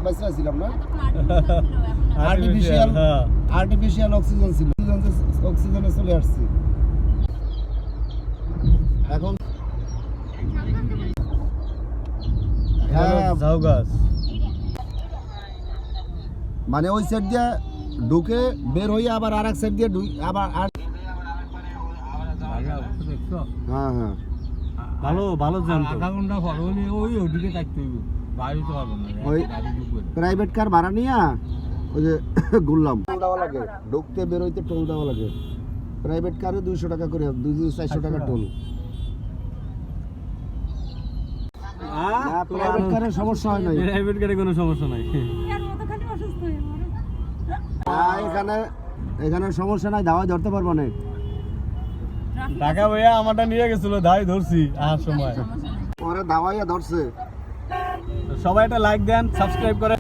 বাইছিলাম না artificial oxygen ছিল অক্সিজেনে চলে আসছি এখন মানে ওই সাইড দিয়ে ঢুকে বের হয়ে আবার আর এক সাইড দিয়ে আবার হ্যাঁ হ্যাঁ ভালো ভালো জানতো আধা ঘন্টা পর ওই ওদিকে থাকতে হইব বাইরে তো পারবো না ওই প্রাইভেট কার ভাড়া নিয়ে ওই যে ঘুরলাম টোল দেওয়া লাগে ঢুকতে বের হইতে টোল দেওয়া লাগে প্রাইভেট কারে 200 টাকা করে 200-400 টাকা টোল প্রাইভেট কারের সমস্যা হয় নাই প্রাইভেট গাড়ি কোনো সমস্যা নাই এখানে সমস্যা নাই দাওয়াই ধরতে পারবো না টাকা ভাইয়া আমারটা নিয়ে গেছিল দাই ধরছি আর সময় ওরা দাওয়াইয়া ধরছে সবাই একটা লাইক দেন সাবস্ক্রাইব করে